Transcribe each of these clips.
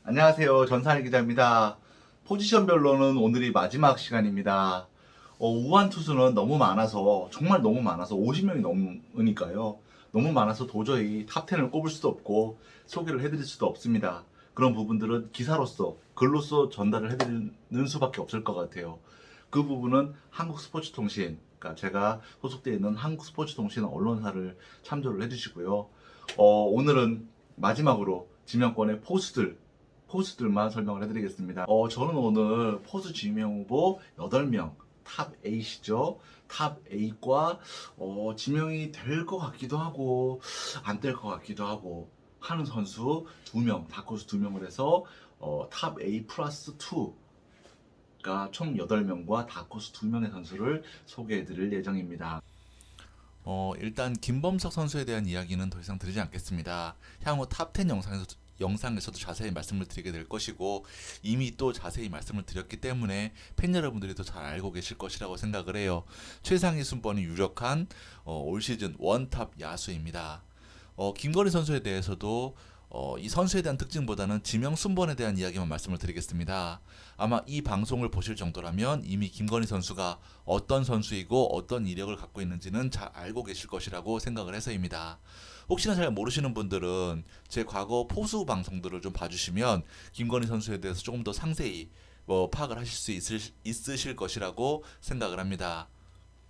안녕하세요. 전산일 기자입니다. 포지션별로는 오늘이 마지막 시간입니다. 우한 투수는 너무 많아서, 정말 너무 많아서 50명이 넘으니까요. 너무 많아서 도저히 탑10을 꼽을 수도 없고 소개를 해드릴 수도 없습니다. 그런 부분들은 기사로서, 글로써 전달을 해드리는 수밖에 없을 것 같아요. 그 부분은 한국스포츠통신, 그러니까 제가 소속되어 있는 한국스포츠통신 언론사를 참조를 해주시고요. 오늘은 마지막으로 지명권의 포수들만 설명을 해드리겠습니다. 저는 오늘 포수 지명 후보 8명, 탑 8이죠. 탑 8과 지명이 될 것 같기도 하고 안 될 것 같기도 하고 하는 선수 2명, 다크호스 2명을 해서 탑 8 플러스 2가 총 8명과 다크호스 2명의 선수를 소개해드릴 예정입니다. 일단 김범석 선수에 대한 이야기는 더 이상 드리지 않겠습니다. 향후 탑10 영상에서도 자세히 말씀을 드리게 될 것이고 이미 또 자세히 말씀을 드렸기 때문에 팬 여러분들이 더 잘 알고 계실 것이라고 생각을 해요. 최상위 순번이 유력한 올 시즌 원탑 야수입니다. 김건희 선수에 대해서도 이 선수에 대한 특징보다는 지명 순번에 대한 이야기만 말씀을 드리겠습니다. 아마 이 방송을 보실 정도라면 이미 김건희 선수가 어떤 선수이고 어떤 이력을 갖고 있는지는 잘 알고 계실 것이라고 생각을 해서입니다. 혹시나 잘 모르시는 분들은 제 과거 포수 방송들을 좀 봐주시면 김건희 선수에 대해서 조금 더 상세히 파악을 하실 수 있으실 것이라고 생각을 합니다.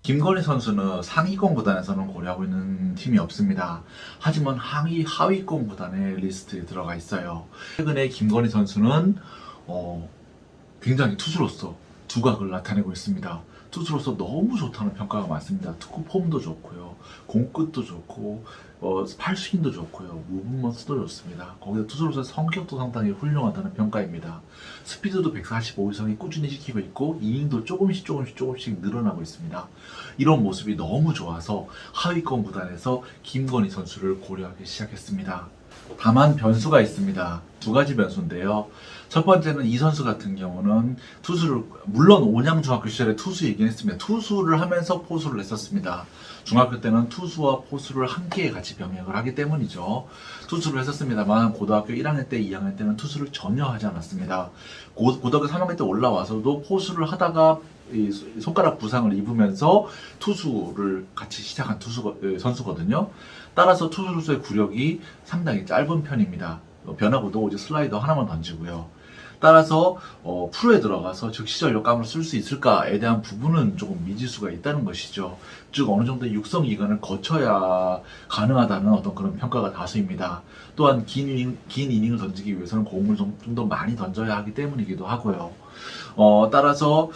김건희 선수는 상위권 구단에서는 고려하고 있는 팀이 없습니다. 하지만 하위권 구단의 리스트에 들어가 있어요. 최근에 김건희 선수는 굉장히 투수로서 두각을 나타내고 있습니다. 투수로서 너무 좋다는 평가가 많습니다. 투구 폼도 좋고요, 공끝도 좋고, 팔스윙도 좋고요, 무브먼스도 좋습니다. 거기다 투수로서 성격도 상당히 훌륭하다는 평가입니다. 스피드도 145 이상이 꾸준히 지키고 있고 이닝도 조금씩 늘어나고 있습니다. 이런 모습이 너무 좋아서 하위권 구단에서 김건희 선수를 고려하기 시작했습니다. 다만 변수가 있습니다. 두 가지 변수인데요. 첫 번째는 이 선수 같은 경우는 물론 온양 중학교 시절에 투수이긴 했습니다. 투수를 하면서 포수를 했었습니다. 중학교 때는 투수와 포수를 함께 같이 병역을 하기 때문이죠. 투수를 했었습니다만 고등학교 1학년 때, 2학년 때는 투수를 전혀 하지 않았습니다. 고등학교 3학년 때 올라와서도 포수를 하다가 이 손가락 부상을 입으면서 투수를 같이 시작한 선수거든요. 따라서 투수로서의 구력이 상당히 짧은 편입니다. 변화구도 오직 슬라이더 하나만 던지고요. 따라서 프로에 들어가서 즉시 전력감을 쓸 수 있을까에 대한 부분은 조금 미지수가 있다는 것이죠. 즉 어느 정도 육성 기간을 거쳐야 가능하다는 어떤 그런 평가가 다수입니다. 또한 긴 이닝을 던지기 위해서는 공을 좀 더 많이 던져야 하기 때문이기도 하고요. 따라서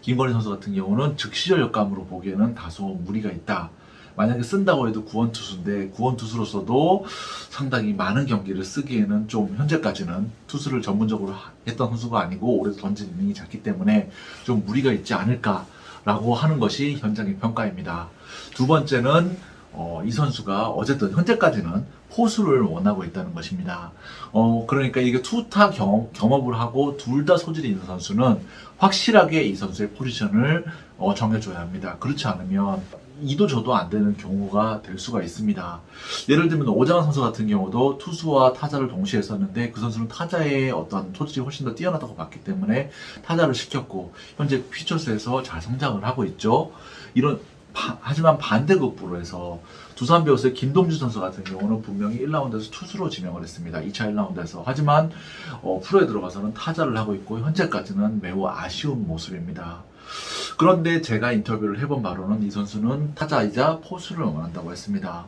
김건희 선수 같은 경우는 즉시 전력감으로 보기에는 다소 무리가 있다. 만약에 쓴다고 해도 구원투수인데 구원투수로서도 상당히 많은 경기를 쓰기에는 좀 현재까지는 투수를 전문적으로 했던 선수가 아니고 올해 던진 이닝이 작기 때문에 좀 무리가 있지 않을까라고 하는 것이 현장의 평가입니다. 두 번째는 이 선수가 어쨌든 현재까지는 포수를 원하고 있다는 것입니다. 그러니까 이게 투타 경험을 하고 둘 다 소질이 있는 선수는 확실하게 이 선수의 포지션을 정해줘야 합니다. 그렇지 않으면 이도 저도 안 되는 경우가 될 수가 있습니다. 예를 들면 오장환 선수 같은 경우도 투수와 타자를 동시에 썼는데 그 선수는 타자의 어떤 소질이 훨씬 더 뛰어나다고 봤기 때문에 타자를 시켰고 현재 퓨처스에서 잘 성장을 하고 있죠. 하지만 반대급부로 해서 두산 베어스의 김동준 선수 같은 경우는 분명히 1라운드에서 투수로 지명을 했습니다. 2차 1라운드에서. 하지만 프로에 들어가서는 타자를 하고 있고 현재까지는 매우 아쉬운 모습입니다. 그런데 제가 인터뷰를 해본 바로는 이 선수는 타자이자 포수를 원한다고 했습니다.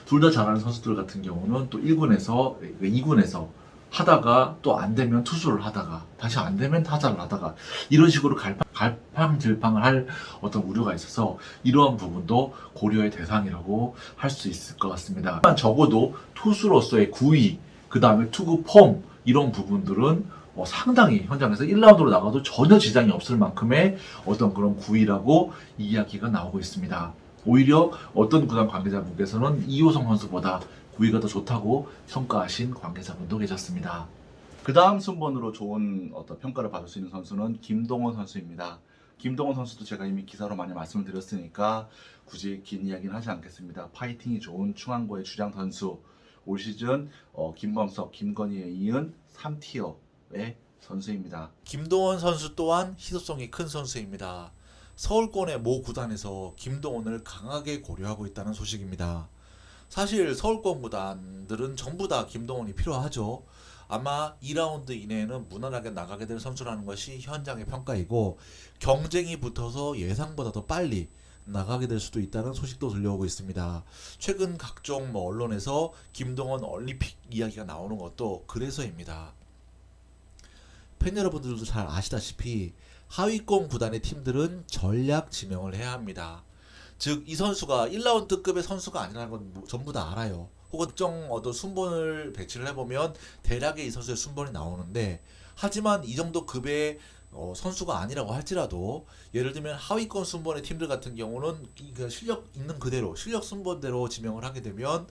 둘 다 잘하는 선수들 같은 경우는 또 1군에서 2군에서 하다가 또 안 되면 투수를 하다가 다시 안 되면 타자를 하다가 이런 식으로 갈팡질팡을 할 어떤 우려가 있어서 이러한 부분도 고려의 대상이라고 할 수 있을 것 같습니다. 적어도 투수로서의 구위, 그 다음에 투구 폼 이런 부분들은 상당히 현장에서 1라운드로 나가도 전혀 지장이 없을 만큼의 어떤 그런 구위라고 이야기가 나오고 있습니다. 오히려 어떤 구단 관계자분께서는 이호성 선수보다 구위가 더 좋다고 평가하신 관계자분도 계셨습니다. 그 다음 순번으로 좋은 어떤 평가를 받을 수 있는 선수는 김동원 선수입니다. 김동원 선수도 제가 이미 기사로 많이 말씀을 드렸으니까 굳이 긴 이야기는 하지 않겠습니다. 파이팅이 좋은 충안고의 주장 선수, 올 시즌 김범석, 김건희에 이은 3티어의 선수입니다. 김동원 선수 또한 희소성이 큰 선수입니다. 서울권의 모 구단에서 김동원을 강하게 고려하고 있다는 소식입니다. 사실 서울권 구단들은 전부 다 김동원이 필요하죠. 아마 2라운드 이내에는 무난하게 나가게 될 선수라는 것이 현장의 평가이고, 경쟁이 붙어서 예상보다 더 빨리 나가게 될 수도 있다는 소식도 들려오고 있습니다. 최근 각종 언론에서 김동원 올림픽 이야기가 나오는 것도 그래서입니다. 팬 여러분들도 잘 아시다시피 하위권 구단의 팀들은 전략 지명을 해야 합니다. 즉, 이 선수가 1라운드급의 선수가 아니라는 건 전부 다 알아요. 혹은 특정 어떤 순번을 배치를 해보면 대략의 이 선수의 순번이 나오는데, 하지만 이 정도 급의 선수가 아니라고 할지라도, 예를 들면 하위권 순번의 팀들 같은 경우는 그 실력 있는 그대로, 실력 순번대로 지명을 하게 되면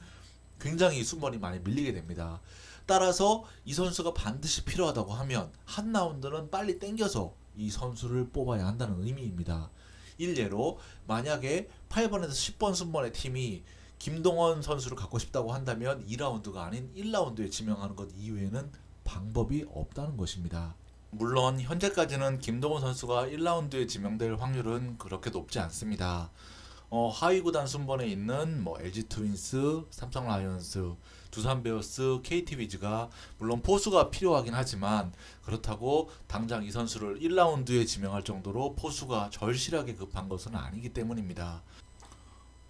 굉장히 순번이 많이 밀리게 됩니다. 따라서 이 선수가 반드시 필요하다고 하면 한 라운드는 빨리 땡겨서 이 선수를 뽑아야 한다는 의미입니다. 일례로 만약에 8번에서 10번 순번의 팀이 김동원 선수를 갖고 싶다고 한다면 2라운드가 아닌 1라운드에 지명하는 것 이외에는 방법이 없다는 것입니다. 물론 현재까지는 김동원 선수가 1라운드에 지명될 확률은 그렇게 높지 않습니다. 하위 구단 순번에 있는 LG 트윈스, 삼성 라이온스, 두산 베어스, KT 위즈가 물론 포수가 필요하긴 하지만, 그렇다고 당장 이 선수를 1라운드에 지명할 정도로 포수가 절실하게 급한 것은 아니기 때문입니다.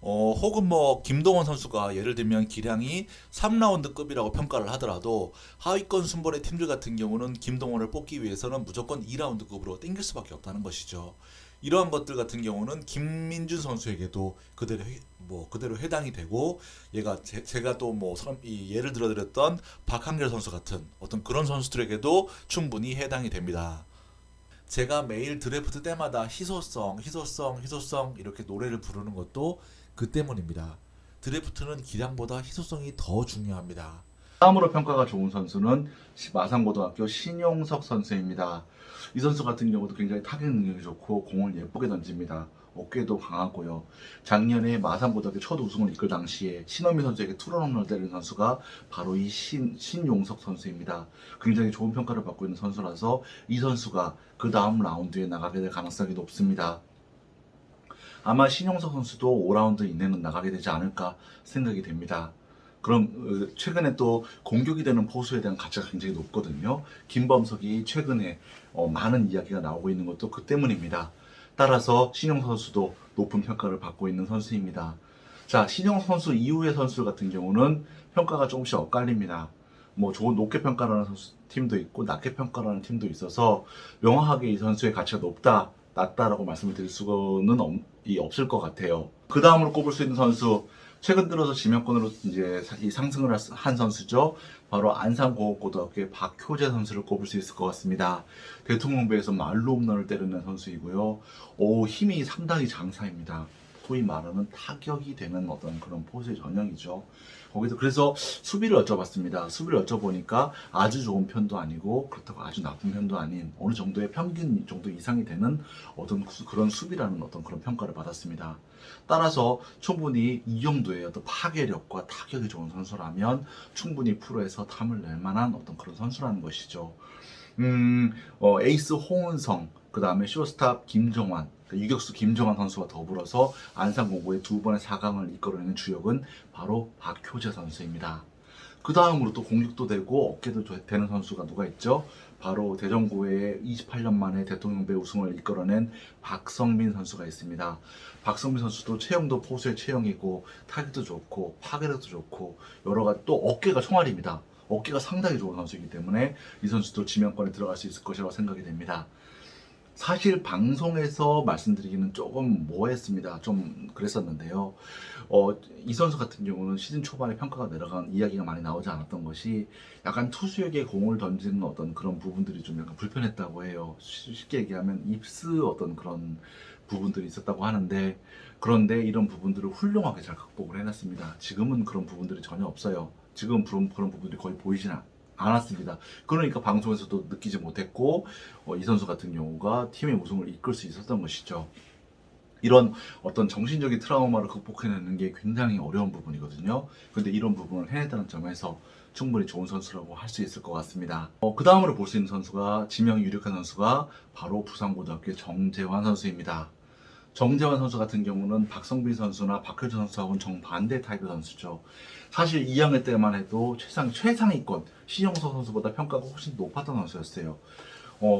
혹은 김동원 선수가 예를 들면 기량이 3라운드급이라고 평가를 하더라도 하위권 순번의 팀들 같은 경우는 김동원을 뽑기 위해서는 무조건 2라운드급으로 땡길 수밖에 없다는 것이죠. 이러한 것들 같은 경우는 김민준 선수에게도 그대로 해당이 되고, 제가 또 예를 들어드렸던 박한결 선수 같은 어떤 그런 선수들에게도 충분히 해당이 됩니다. 제가 매일 드래프트 때마다 희소성 이렇게 노래를 부르는 것도 그 때문입니다. 드래프트는 기량보다 희소성이 더 중요합니다. 다음으로 평가가 좋은 선수는 마산고등학교 신용석 선수입니다. 이 선수 같은 경우도 굉장히 타격 능력이 좋고 공을 예쁘게 던집니다. 어깨도 강하고요. 작년에 마산고등학교 첫 우승을 이끌 당시에 신원미 선수에게 투런 홈런을 때린 선수가 바로 이 신용석 선수입니다. 굉장히 좋은 평가를 받고 있는 선수라서 이 선수가 그 다음 라운드에 나가게 될 가능성이 높습니다. 아마 신용석 선수도 5라운드 이내는 나가게 되지 않을까 생각이 됩니다. 그럼 최근에 또 공격이 되는 포수에 대한 가치가 굉장히 높거든요. 김범석이 최근에 많은 이야기가 나오고 있는 것도 그 때문입니다. 따라서 신용 선수도 높은 평가를 받고 있는 선수입니다. 자, 신용 선수 이후의 선수 같은 경우는 평가가 조금씩 엇갈립니다. 좋은 높게 평가라는 팀도 있고 낮게 평가라는 팀도 있어서 명확하게 이 선수의 가치가 높다, 낮다라고 말씀을 드릴 수는 없을 것 같아요. 그 다음으로 꼽을 수 있는 선수, 최근 들어서 지명권으로 이제 이 상승을 한 선수죠. 바로 안산공업고등학교의 박효재 선수를 꼽을 수 있을 것 같습니다. 대통령배에서 말로 홈런을 때리는 선수이고요. 힘이 상당히 장사입니다. 소위 말하는 타격이 되는 어떤 그런 포수의 전형이죠. 거기서 그래서 수비를 여쭤봤습니다. 수비를 여쭤보니까 아주 좋은 편도 아니고 그렇다고 아주 나쁜 편도 아닌 어느 정도의 평균 정도 이상이 되는 어떤 그런 수비라는 어떤 그런 평가를 받았습니다. 따라서 충분히 이 정도의 어떤 파괴력과 타격이 좋은 선수라면 충분히 프로에서 탐을 낼 만한 어떤 그런 선수라는 것이죠. 에이스 홍은성, 그 다음에 쇼스탑 김정환, 유격수 김정환 선수와 더불어서 안산공고의 2번의 4강을 이끌어내는 주역은 바로 박효재 선수입니다. 그 다음으로 또 공격도 되고 어깨도 되는 선수가 누가 있죠? 바로 대전고의 28년 만에 대통령배 우승을 이끌어낸 박성민 선수가 있습니다. 박성민 선수도 체형도 포수의 체형이고 타격도 좋고 파괴력도 좋고 여러 가지, 또 어깨가 총알입니다. 어깨가 상당히 좋은 선수이기 때문에 이 선수도 지명권에 들어갈 수 있을 것이라고 생각이 됩니다. 사실 방송에서 말씀드리기는 조금 모호했습니다. 좀 그랬었는데요. 이 선수 같은 경우는 시즌 초반에 평가가 내려간 이야기가 많이 나오지 않았던 것이 약간 투수에게 공을 던지는 어떤 그런 부분들이 좀 약간 불편했다고 해요. 쉽게 얘기하면 입스 어떤 그런 부분들이 있었다고 하는데, 그런데 이런 부분들을 훌륭하게 잘 극복을 해놨습니다. 지금은 그런 부분들이 전혀 없어요. 지금 그런 부분들이 거의 보이진 않았습니다. 그러니까 방송에서도 느끼지 못했고 이 선수 같은 경우가 팀의 우승을 이끌 수 있었던 것이죠. 이런 어떤 정신적인 트라우마를 극복해내는 게 굉장히 어려운 부분이거든요. 근데 이런 부분을 해냈다는 점에서 충분히 좋은 선수라고 할 수 있을 것 같습니다. 그 다음으로 볼 수 있는 선수가 지명이 유력한 선수가 바로 부산고등학교의 정재환 선수입니다. 정재환 선수 같은 경우는 박성빈 선수나 박효준 선수하고는 정반대 타입의 선수죠. 사실 2학년 때만 해도 최상위권 신영석 선수보다 평가가 훨씬 높았던 선수였어요.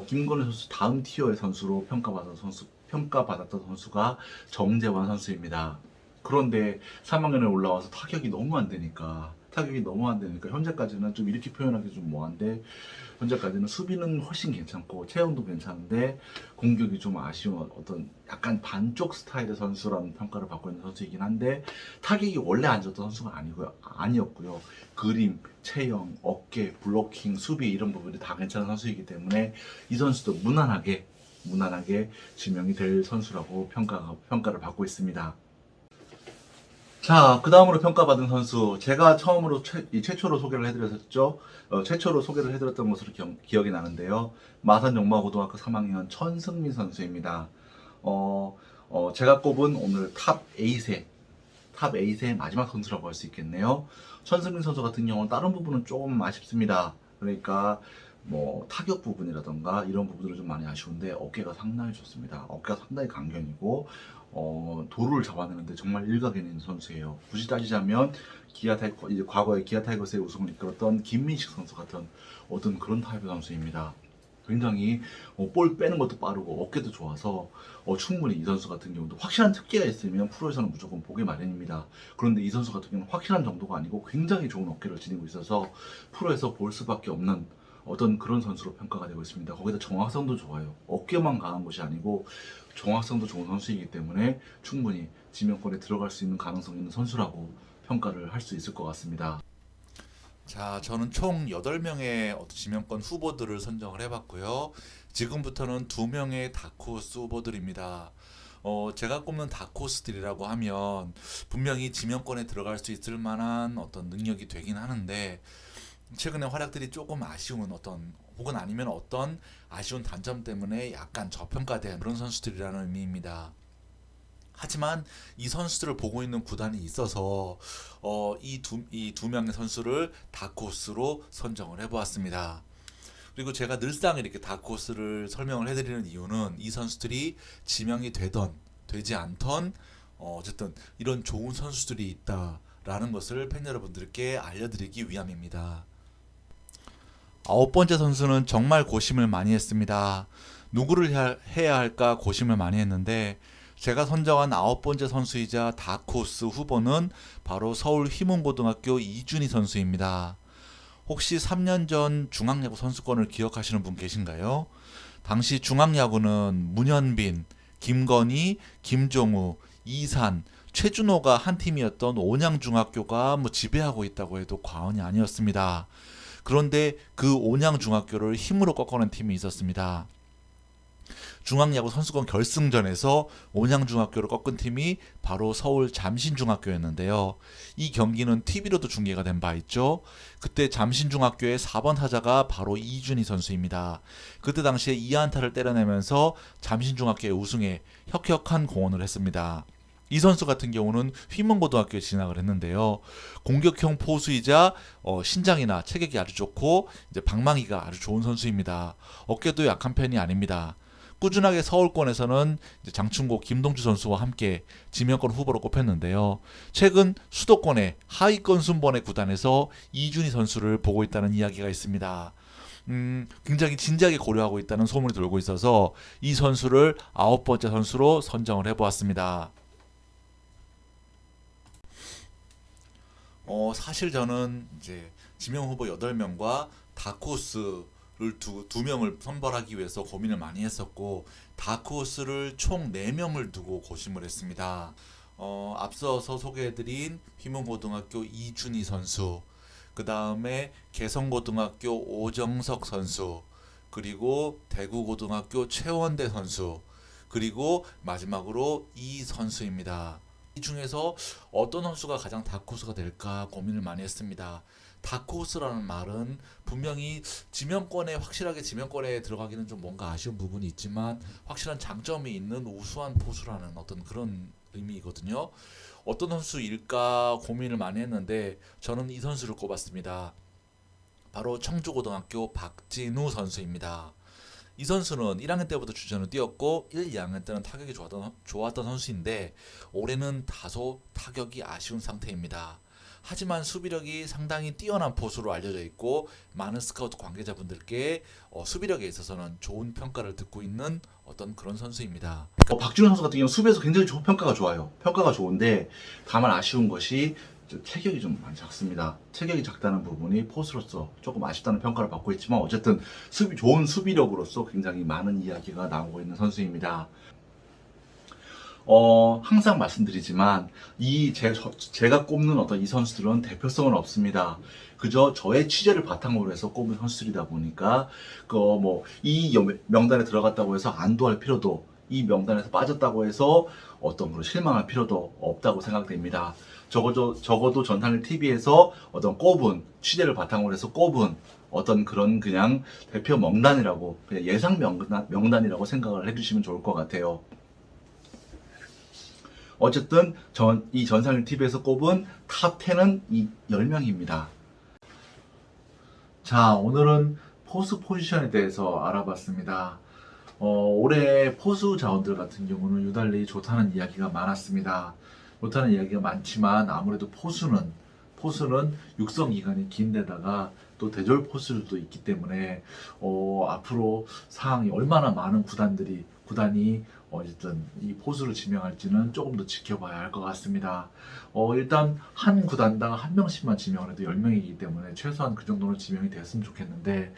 김건희 선수 다음 티어의 선수로 평가받았던 선수가 정재환 선수입니다. 그런데 3학년에 올라와서 타격이 너무 안 되니까 현재까지는 좀 이렇게 표현하기 좀 뭐한데, 현재까지는 수비는 훨씬 괜찮고 체형도 괜찮은데 공격이 좀 아쉬운 어떤 약간 반쪽 스타일의 선수라는 평가를 받고 있는 선수이긴 한데, 타격이 원래 안 좋던 선수가 아니었고요. 그림, 체형, 어깨, 블로킹, 수비 이런 부분이 다 괜찮은 선수이기 때문에 이 선수도 무난하게 지명이 될 선수라고 평가를 받고 있습니다. 자, 그 다음으로 평가받은 선수. 제가 처음으로 최초로 소개를 해드렸었죠. 최초로 소개를 해드렸던 것으로 기억이 나는데요. 마산용마고등학교 3학년 천승민 선수입니다. 제가 꼽은 오늘 탑 8의 마지막 선수라고 할 수 있겠네요. 천승민 선수 같은 경우는 다른 부분은 조금 아쉽습니다. 그러니까 뭐 타격 부분이라던가 이런 부분들은 좀 많이 아쉬운데 어깨가 상당히 좋습니다. 어깨가 상당히 강견이고 도루를 잡아내는데 정말 일각에 있는 선수예요. 굳이 따지자면 이제 과거에 기아 타이거스의 우승을 이끌었던 김민식 선수 같은 어떤 그런 타입의 선수입니다. 굉장히 볼 빼는 것도 빠르고 어깨도 좋아서 충분히 이 선수 같은 경우도 확실한 특기가 있으면 프로에서는 무조건 보기 마련입니다. 그런데 이 선수 같은 경우는 확실한 정도가 아니고 굉장히 좋은 어깨를 지니고 있어서 프로에서 볼 수밖에 없는 어떤 그런 선수로 평가가 되고 있습니다. 거기다 정확성도 좋아요. 어깨만 강한 것이 아니고 정확성도 좋은 선수이기 때문에 충분히 지명권에 들어갈 수 있는 가능성 있는 선수라고 평가를 할 수 있을 것 같습니다. 자, 저는 총 8명의 어떤 지명권 후보들을 선정을 해봤고요. 지금부터는 2명의 다크호스 후보들입니다. 제가 꼽는 다크호스들이라고 하면 분명히 지명권에 들어갈 수 있을 만한 어떤 능력이 되긴 하는데, 최근에 활약들이 조금 아쉬운 혹은 아니면 어떤 아쉬운 단점 때문에 약간 저평가된 그런 선수들이라는 의미입니다. 하지만 이 선수들을 보고 있는 구단이 있어서 이 두 명의 선수를 다크호스로 선정을 해보았습니다. 그리고 제가 늘상 이렇게 다크호스를 설명을 해드리는 이유는 이 선수들이 지명이 되던 되지 않던 어쨌든 이런 좋은 선수들이 있다라는 것을 팬 여러분들께 알려드리기 위함입니다. 9번째 선수는 정말 고심을 많이 했습니다. 누구를 해야 할까 고심을 많이 했는데, 제가 선정한 9번째 선수이자 다크호스 후보는 바로 서울 휘문고등학교 이준희 선수입니다. 혹시 3년 전 중앙야구 선수권을 기억하시는 분 계신가요? 당시 중앙야구는 문현빈, 김건희, 김종우, 이산, 최준호가 한 팀이었던 온양중학교가 지배하고 있다고 해도 과언이 아니었습니다. 그런데 그 온양중학교를 힘으로 꺾어낸 팀이 있었습니다. 중앙야구 선수권 결승전에서 온양중학교를 꺾은 팀이 바로 서울 잠신중학교였는데요. 이 경기는 TV로도 중계가 된 바 있죠. 그때 잠신중학교의 4번 타자가 바로 이준희 선수입니다. 그때 당시에 2안타를 때려내면서 잠신중학교의 우승에 혁혁한 공헌을 했습니다. 이 선수 같은 경우는 휘문고등학교에 진학을 했는데요. 공격형 포수이자 신장이나 체격이 아주 좋고 이제 방망이가 아주 좋은 선수입니다. 어깨도 약한 편이 아닙니다. 꾸준하게 서울권에서는 이제 장충고 김동주 선수와 함께 지명권 후보로 꼽혔는데요. 최근 수도권의 하위권 순번의 구단에서 이준희 선수를 보고 있다는 이야기가 있습니다. 굉장히 진지하게 고려하고 있다는 소문이 돌고 있어서 이 선수를 9번째 선수로 선정을 해보았습니다. 사실 저는 이제 지명 후보 8명과 다크호스를 두 명을 선발하기 위해서 고민을 많이 했었고, 다크호스를 총 4명을 두고 고심을 했습니다. 앞서서 소개해드린 휘문고등학교 이준희 선수, 그 다음에 개성고등학교 오정석 선수, 그리고 대구고등학교 최원대 선수, 그리고 마지막으로 이 선수입니다. 이 중에서 어떤 선수가 가장 다크호스가 될까 고민을 많이 했습니다. 다크호스라는 말은 분명히 확실하게 지명권에 들어가기는 좀 뭔가 아쉬운 부분이 있지만 확실한 장점이 있는 우수한 포수라는 어떤 그런 의미거든요. 어떤 선수일까 고민을 많이 했는데 저는 이 선수를 꼽았습니다. 바로 청주고등학교 박진우 선수입니다. 이 선수는 1학년 때부터 주전을 뛰었고 1, 2학년 때는 타격이 좋았던 선수인데 올해는 다소 타격이 아쉬운 상태입니다. 하지만 수비력이 상당히 뛰어난 포수로 알려져 있고 많은 스카우트 관계자분들께 수비력에 있어서는 좋은 평가를 듣고 있는 어떤 그런 선수입니다. 박준호 선수 같은 경우 수비에서 굉장히 평가가 좋아요. 평가가 좋은데 다만 아쉬운 것이 체격이 좀 많이 작습니다. 체격이 작다는 부분이 포수로서 조금 아쉽다는 평가를 받고 있지만 어쨌든 좋은 수비력으로서 굉장히 많은 이야기가 나오고 있는 선수입니다. 항상 말씀드리지만 제가 꼽는 어떤 이 선수들은 대표성은 없습니다. 그저 저의 취재를 바탕으로 해서 꼽은 선수들이다 보니까 이 명단에 들어갔다고 해서 안도할 필요도, 이 명단에서 빠졌다고 해서 어떤 그런 실망할 필요도 없다고 생각됩니다. 적어도 전상일 TV에서 어떤 취재를 바탕으로 해서 꼽은 어떤 그런 그냥 대표 명단이라고, 그냥 예상 명단이라고 생각을 해주시면 좋을 것 같아요. 어쨌든 이 전상일 TV에서 꼽은 탑 10은 이 10명입니다. 자, 오늘은 포수 포지션에 대해서 알아봤습니다. 올해 포수 자원들 같은 경우는 유달리 좋다는 이야기가 많았습니다. 좋다는 이야기가 많지만 아무래도 포수는 육성 기간이 긴데다가 또 대졸 포수들도 있기 때문에 앞으로 상황이 얼마나 많은 구단이 어쨌든 이 포수를 지명할지는 조금 더 지켜봐야 할 것 같습니다. 일단 한 구단당 한 명씩만 지명을 해도 10명이기 때문에 최소한 그 정도는 지명이 됐으면 좋겠는데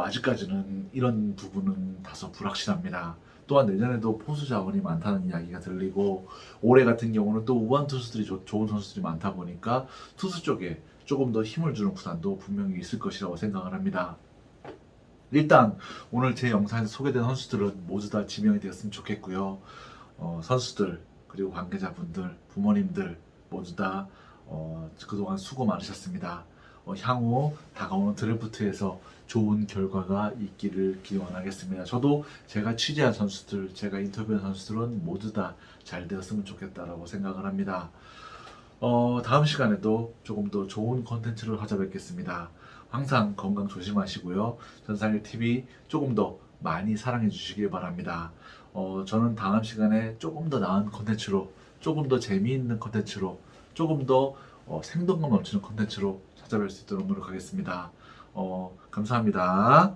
아직까지는 이런 부분은 다소 불확실합니다. 또한 내년에도 포수 자원이 많다는 이야기가 들리고 올해 같은 경우는 또 우완 투수들이 좋은 선수들이 많다 보니까 투수 쪽에 조금 더 힘을 주는 구단도 분명히 있을 것이라고 생각을 합니다. 일단 오늘 제 영상에서 소개된 선수들은 모두 다 지명이 되었으면 좋겠고요. 선수들 그리고 관계자분들, 부모님들 모두 다 그동안 수고 많으셨습니다. 향후 다가오는 드래프트에서 좋은 결과가 있기를 기원하겠습니다. 저도 제가 취재한 선수들, 제가 인터뷰한 선수들은 모두 다 잘 되었으면 좋겠다라고 생각을 합니다. 다음 시간에도 조금 더 좋은 콘텐츠를 찾아뵙겠습니다. 항상 건강 조심하시고요. 전상일 TV 조금 더 많이 사랑해 주시길 바랍니다. 저는 다음 시간에 조금 더 나은 콘텐츠로, 조금 더 재미있는 콘텐츠로, 조금 더 생동감 넘치는 콘텐츠로 찾아뵐 수 있도록 노력하겠습니다. 감사합니다.